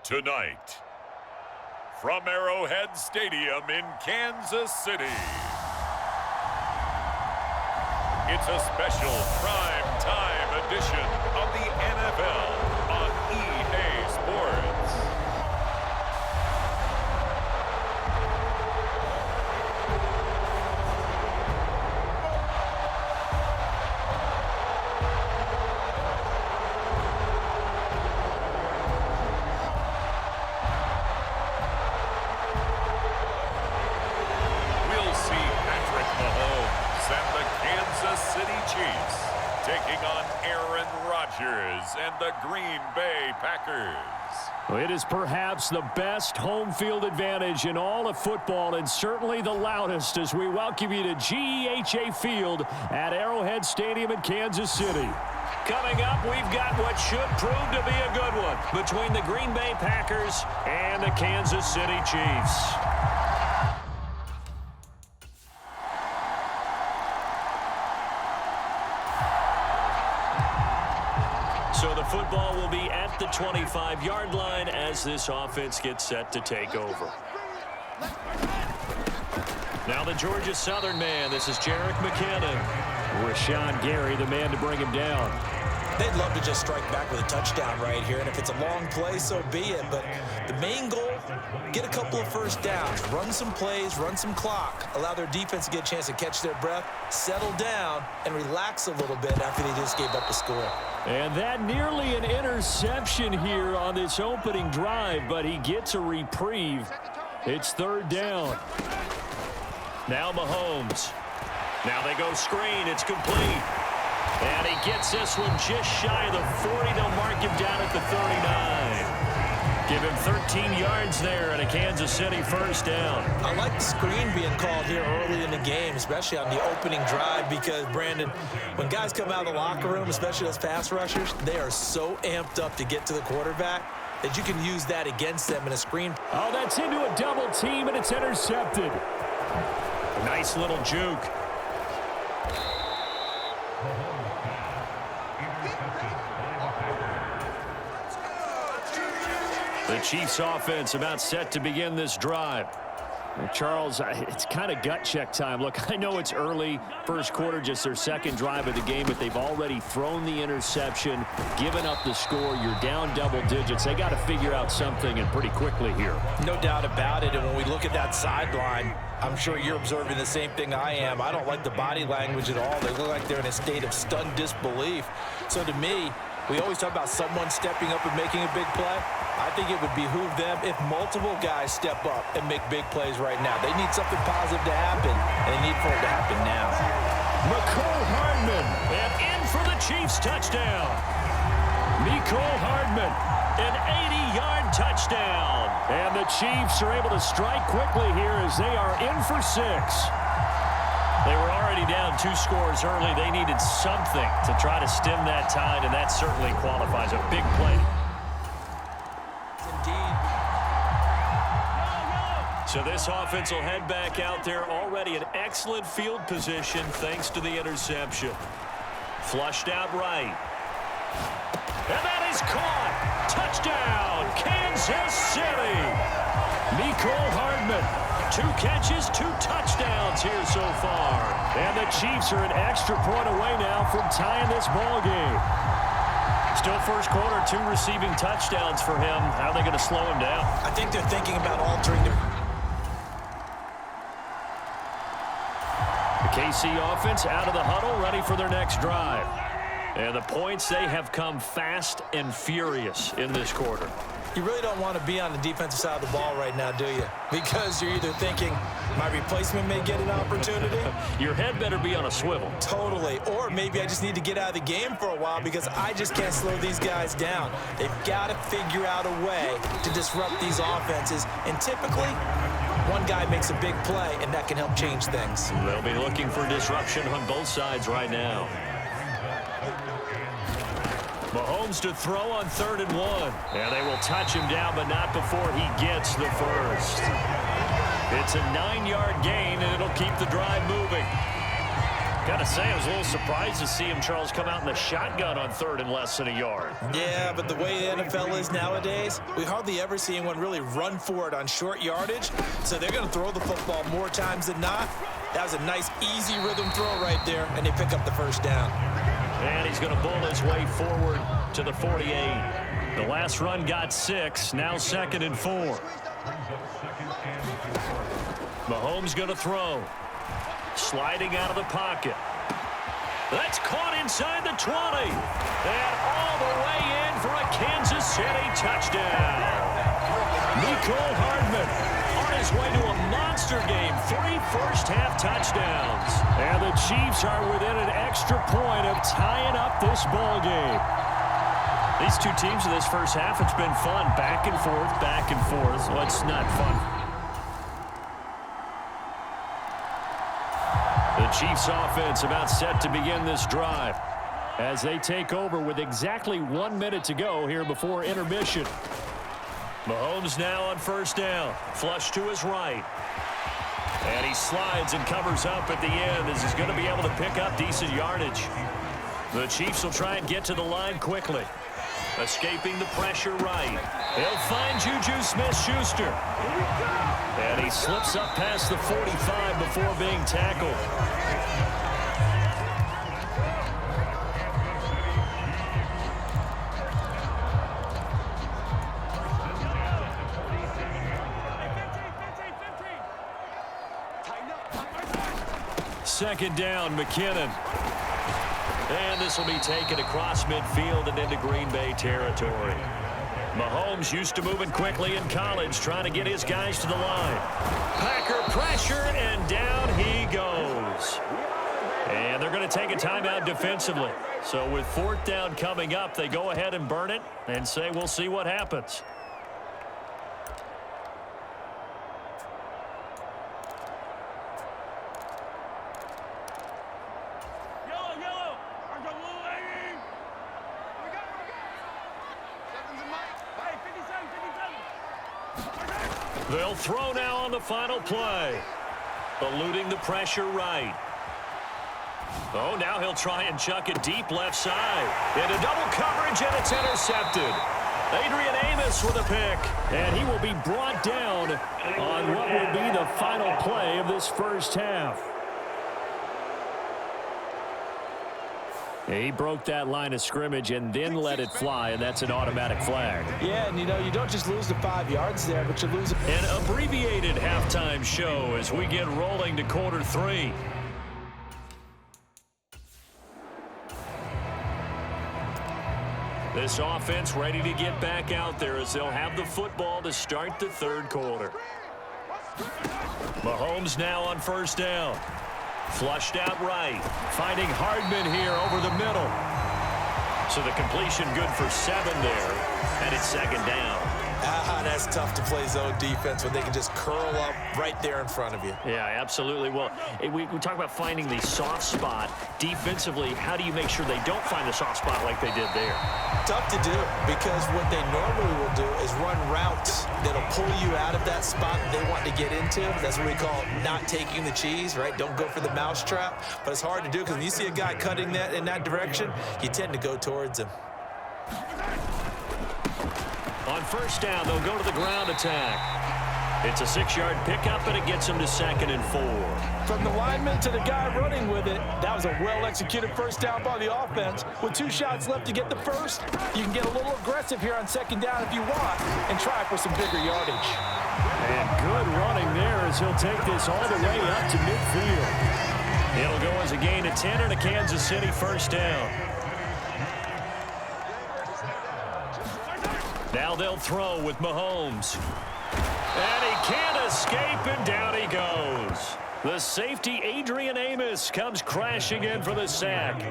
Tonight, from Arrowhead Stadium in Kansas City, it's a special prime time edition of the NFL on EA Sports. And the Green Bay Packers. It is perhaps the best home field advantage in all of football, and certainly the loudest, as we welcome you to GEHA Field at Arrowhead Stadium in Kansas City. Coming up, we've got what should prove to be a good one between the Green Bay Packers and the Kansas City Chiefs. So the football will be at the 25-yard line as this offense gets set to take over. Now the Georgia Southern man. This is Jerick McKinnon. Rashawn Gary, the man to bring him down. They'd love to just strike back with a touchdown right here, and if it's a long play, so be it. But the main goal, get a couple of first downs, run some plays, run some clock, allow their defense to get a chance to catch their breath, settle down, and relax a little bit after they just gave up a score. And that nearly an interception here on this opening drive, but he gets a reprieve. It's third down. Now Mahomes. Now they go screen. It's complete. And he gets this one just shy of the 40. They'll mark him down at the 39. Give him 13 yards there and a Kansas City first down. I like the screen being called here early in the game, especially on the opening drive, because, Brandon, when guys come out of the locker room, especially those pass rushers, they are so amped up to get to the quarterback that you can use that against them in a screen. Oh, that's into a double team, and it's intercepted. Nice little juke. The Chiefs offense about set to begin this drive. Charles, it's kind of gut check time. Look, I know it's early, first quarter, just their second drive of the game, but they've already thrown the interception, given up the score. You're down double digits. They got to figure out something, and pretty quickly here. No doubt about it, and when we look at that sideline, I'm sure you're observing the same thing I am. I don't like the body language at all. They look like they're in a state of stunned disbelief. So to me, we always talk about someone stepping up and making a big play. I think it would behoove them if multiple guys step up and make big plays right now. They need something positive to happen, and they need for it to happen now. Mecole Hardman, and in for the Chiefs touchdown. Mecole Hardman, an 80-yard touchdown. And the Chiefs are able to strike quickly here as they are in for 6. They were already down 2 scores early. They needed something to try to stem that tide, and that certainly qualifies a big play. So this offense will head back out there, already in excellent field position thanks to the interception. Flushed out right. And that is caught. Touchdown, Kansas City. Mecole Hardman, 2 catches, 2 touchdowns here so far. And the Chiefs are an extra point away now from tying this ball game. Still first quarter, 2 receiving touchdowns for him. How are they going to slow him down? I think they're thinking about altering their... The KC offense out of the huddle, ready for their next drive. And the points, they have come fast and furious in this quarter. You really don't want to be on the defensive side of the ball right now, do you? Because you're either thinking, my replacement may get an opportunity. Your head better be on a swivel. Totally. Or maybe I just need to get out of the game for a while because I just can't slow these guys down. They've got to figure out a way to disrupt these offenses. And typically, one guy makes a big play, and that can help change things. They'll be looking for disruption on both sides right now. Mahomes to throw on 3rd and 1. And they will touch him down, but not before he gets the first. It's a 9-yard gain, and it'll keep the drive moving. Gotta say, I was a little surprised to see him, Charles, come out in the shotgun on 3rd and less than a yard. Yeah, but the way the NFL is nowadays, we hardly ever see anyone really run for it on short yardage. So they're going to throw the football more times than not. That was a nice, easy rhythm throw right there, and they pick up the first down. And he's going to bull his way forward to the 48. The last run got 6. Now 2nd and 4. Mahomes going to throw. Sliding out of the pocket. That's caught inside the 20. And all the way in for a Kansas City touchdown. Nicole Hardman on his way to a monster game. 3 first-half touchdowns. And the Chiefs are within an extra point of tying up this ball game. These two teams in this first half, it's been fun. Back and forth, back and forth. Well, it's not fun. The Chiefs offense about set to begin this drive as they take over with exactly 1 minute to go here before intermission. Mahomes now on 1st down. Flush to his right. And he slides and covers up at the end as he's going to be able to pick up decent yardage. The Chiefs will try and get to the line quickly. Escaping the pressure right. He'll find Juju Smith-Schuster. And he slips up past the 45 before being tackled. Second down, McKinnon. And this will be taken across midfield and into Green Bay territory. Mahomes used to moving quickly in college, trying to get his guys to the line. Packer pressure, and down he goes. And they're going to take a timeout defensively. So with 4th down coming up, they go ahead and burn it and say we'll see what happens. They'll throw now on the final play. Eluding the pressure right. Oh, now he'll try and chuck it deep left side. Into double coverage, and it's intercepted. Adrian Amos with a pick. And he will be brought down on what will be the final play of this first half. He broke that line of scrimmage and then let it fly, and that's an automatic flag. Yeah, and you don't just lose the 5 yards there, but you lose it. An abbreviated halftime show as we get rolling to quarter 3. This offense ready to get back out there as they'll have the football to start the 3rd quarter. Mahomes now on 1st down. Flushed out right. Finding Hardman here over the middle. So the completion good for 7 there. And it's 2nd down. That's tough to play zone defense when they can just curl up right there in front of you. Yeah, absolutely. Well, we talk about finding the soft spot. Defensively, how do you make sure they don't find the soft spot like they did there? Tough to do because what they normally will do is run routes that'll pull you out of that spot they want to get into. That's what we call not taking the cheese, right? Don't go for the mousetrap. But it's hard to do because when you see a guy cutting that in that direction, you tend to go towards him. On 1st down, they'll go to the ground attack. It's a 6-yard pickup, and it gets them to 2nd and 4. From the lineman to the guy running with it, that was a well-executed first down by the offense. With 2 shots left to get the first, you can get a little aggressive here on 2nd down if you want and try for some bigger yardage. And good running there as he'll take this all the way up to midfield. It'll go as a gain of 10 and a Kansas City 1st down. Now they'll throw with Mahomes. And he can't escape, and down he goes. The safety, Adrian Amos, comes crashing in for the sack.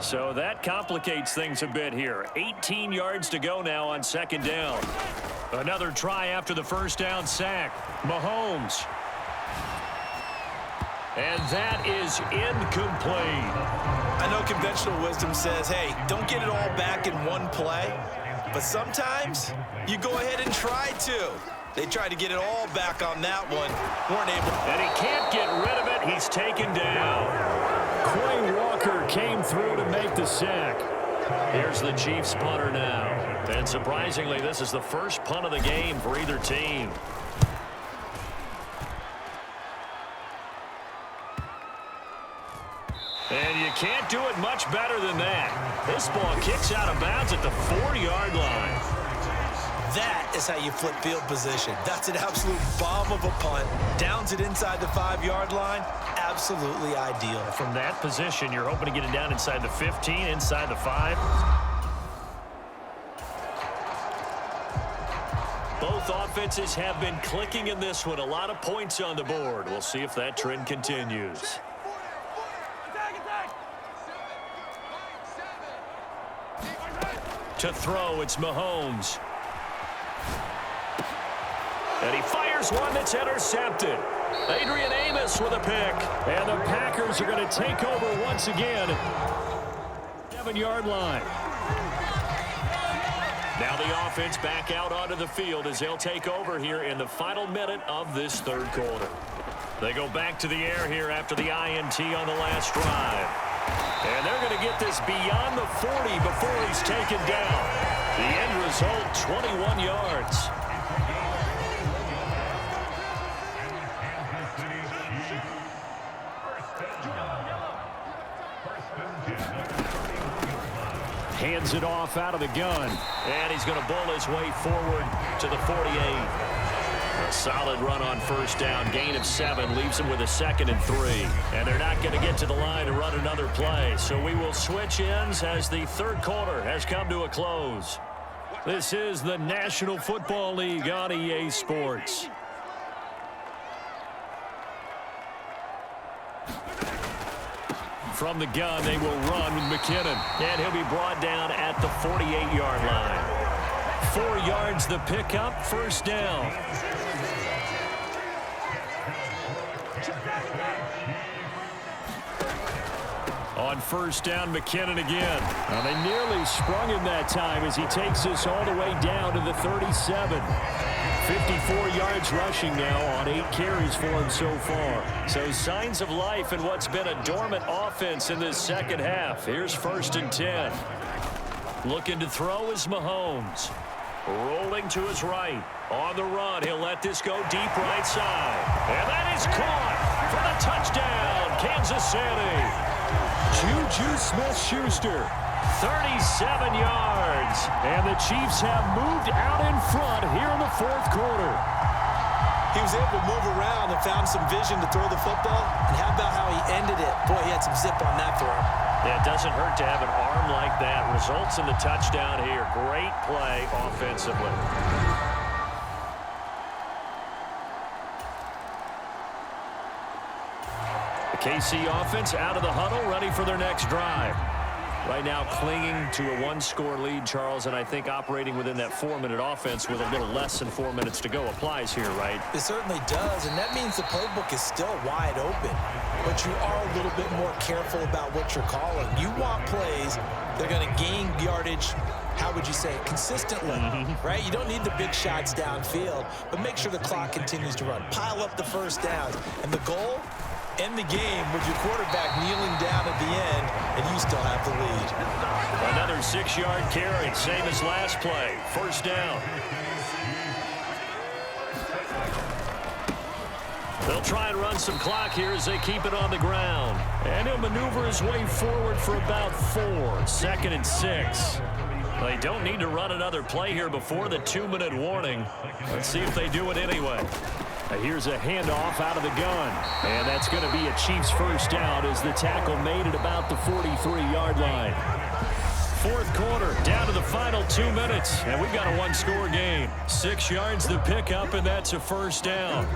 So that complicates things a bit here. 18 yards to go now on second down. Another try after the first down sack. Mahomes. And that is incomplete. I know conventional wisdom says, hey, don't get it all back in one play. But sometimes you go ahead and try to. They tried to get it all back on that one. Weren't able. And he can't get rid of it. He's taken down. Quay Walker came through to make the sack. Here's the Chiefs punter now. And surprisingly, this is the first punt of the game for either team. And you can't do it much better than that. This ball kicks out of bounds at the 4-yard line. That is how you flip field position. That's an absolute bomb of a punt. Downs it inside the 5-yard line. Absolutely ideal. From that position, you're hoping to get it down inside the 15, inside the 5. Both offenses have been clicking in this one. A lot of points on the board. We'll see if that trend continues. To throw, it's Mahomes. And he fires one that's intercepted. Adrian Amos with a pick. And the Packers are going to take over once again. 7-yard line. Now the offense back out onto the field as they'll take over here in the final minute of this third quarter. They go back to the air here after the INT on the last drive. And they're going to get this beyond the 40 before he's taken down. The end result, 21 yards. Hands it off out of the gun. And he's going to bowl his way forward to the 48. A solid run on first down. Gain of 7 leaves him with a 2nd and 3. And they're not going to get to the line to run another play. So we will switch ends as the third quarter has come to a close. This is the National Football League on EA Sports. From the gun, they will run with McKinnon. And he'll be brought down at the 48-yard line. 4 yards the pickup, first down. On first down, McKinnon again. Well, they nearly sprung him that time as he takes this all the way down to the 37. 54 yards rushing now on 8 carries for him so far. So signs of life in what's been a dormant offense in this second half. Here's 1st and 10. Looking to throw is Mahomes. Rolling to his right. On the run, he'll let this go deep right side. And that is caught for the touchdown, Kansas City. Juju Smith-Schuster, 37 yards. And the Chiefs have moved out in front here in the fourth quarter. He was able to move around and found some vision to throw the football. And how about how he ended it? Boy, he had some zip on that throw. Yeah, it doesn't hurt to have an arm like that. Results in the touchdown here. Great play offensively. The KC offense out of the huddle, ready for their next drive. Right now clinging to a 1-score lead, Charles, and I think operating within that 4-minute offense with a little less than 4 minutes to go applies here, right? It certainly does, and that means the playbook is still wide open. But you are a little bit more careful about what you're calling. You want plays that are going to gain yardage, how would you say, consistently, right? You don't need the big shots downfield, but make sure the clock continues to run. Pile up the first downs, and the goal, end the game with your quarterback kneeling down at the end, and you still have the lead. Another 6-yard carry, same as last play. First down. They'll try and run some clock here as they keep it on the ground. And he'll maneuver his way forward for about 4. 2nd and 6. They don't need to run another play here before the 2-minute warning. Let's see if they do it anyway. Here's a handoff out of the gun. And that's going to be a Chiefs first down as the tackle made at about the 43-yard line. fourth quarter, down to the final 2 minutes, and we've got a one-score game. 6 yards to pick up, and that's a first down.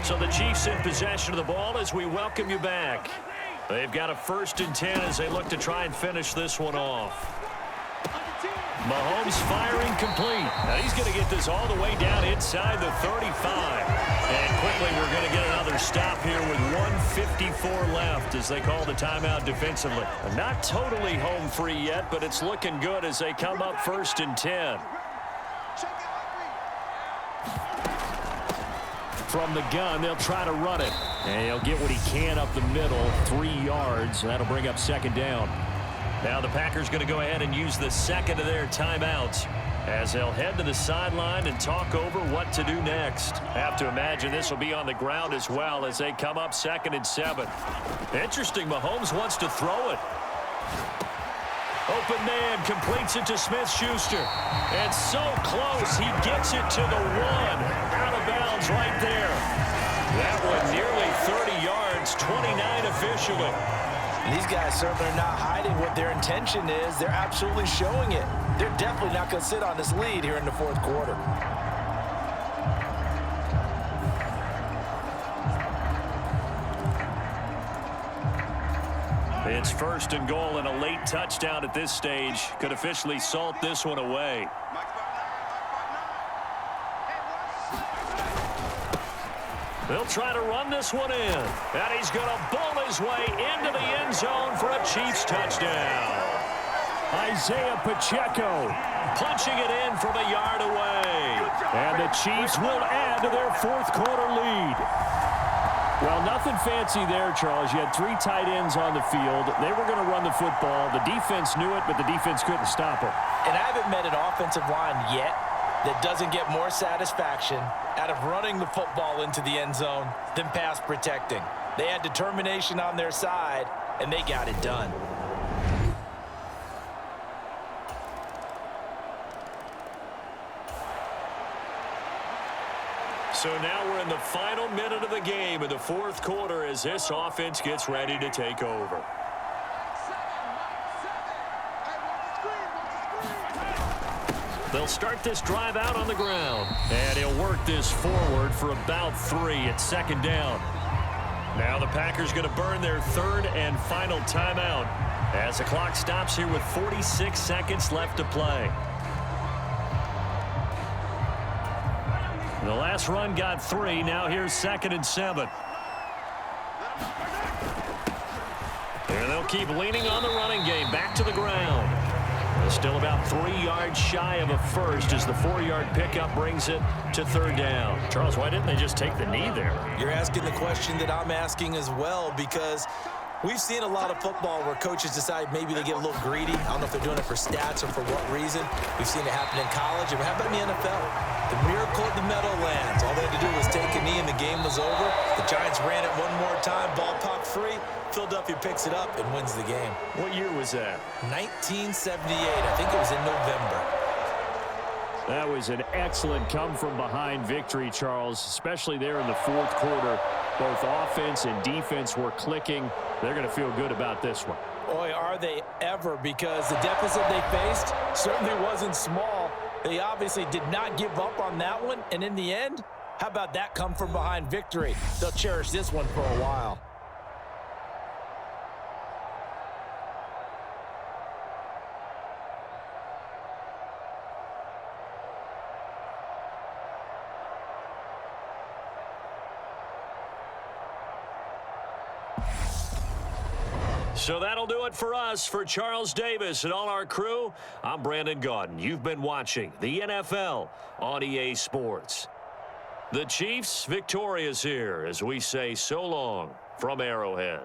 So the Chiefs in possession of the ball as we welcome you back. They've got a 1st and 10 as they look to try and finish this one off. Mahomes firing complete. Now he's going to get this all the way down inside the 35. And quickly we're going to get another stop here with 1:54 left as they call the timeout defensively. Not totally home free yet, but it's looking good as they come up 1st and 10. From the gun, they'll try to run it. And he'll get what he can up the middle, 3 yards. That'll bring up 2nd down. Now the Packers going to go ahead and use the 2nd of their timeouts as they'll head to the sideline and talk over what to do next. Have to imagine this will be on the ground as well as they come up 2nd and 7. Interesting, Mahomes wants to throw it. Open man completes it to Smith-Schuster. And so close, he gets it to the 1. Out of bounds right there. That one nearly 30 yards, 29 officially. These guys certainly are not hiding what their intention is. They're absolutely showing it. They're definitely not going to sit on this lead here in the fourth quarter. It's 1st and goal and a late touchdown at this stage. Could officially salt this one away. They'll try to run this one in. And he's going to bull his way into the end zone for a Chiefs touchdown. Isaiah Pacheco punching it in from a yard away. And the Chiefs will add to their fourth quarter lead. Well, nothing fancy there, Charles. You had 3 tight ends on the field. They were going to run the football. The defense knew it, but the defense couldn't stop it. And I haven't met an offensive line yet that doesn't get more satisfaction out of running the football into the end zone than pass protecting. They had determination on their side, and they got it done. So now we're in the final minute of the game in the fourth quarter as this offense gets ready to take over. They'll start this drive out on the ground. And he'll work this forward for about 3 at 2nd down. Now the Packers going to burn their 3rd and final timeout as the clock stops here with 46 seconds left to play. The last run got 3. Now here's 2nd and 7. Here they'll keep leaning on the running game. Back to the ground. They're still about 3 yards shy of a first as the 4-yard pickup brings it to 3rd down. Charles, why didn't they just take the knee there? You're asking the question that I'm asking as well, because we've seen a lot of football where coaches decide maybe they get a little greedy. I don't know if they're doing it for stats or for what reason. We've seen it happen in college. And how about in the NFL? The miracle of the Meadowlands. All they had to do was take a knee and the game was over. The Giants ran it one more time. Ball popped free. Philadelphia picks it up and wins the game. What year was that? 1978. I think it was in November. That was an excellent come-from-behind victory, Charles, especially there in the fourth quarter. Both offense and defense were clicking. They're going to feel good about this one. Boy, are they ever, because the deficit they faced certainly wasn't small. They obviously did not give up on that one, and in the end, how about that come-from-behind victory? They'll cherish this one for a while. So that'll do it for us. For Charles Davis and all our crew, I'm Brandon Gaudin. You've been watching the NFL on EA Sports. The Chiefs victorious here as we say so long from Arrowhead.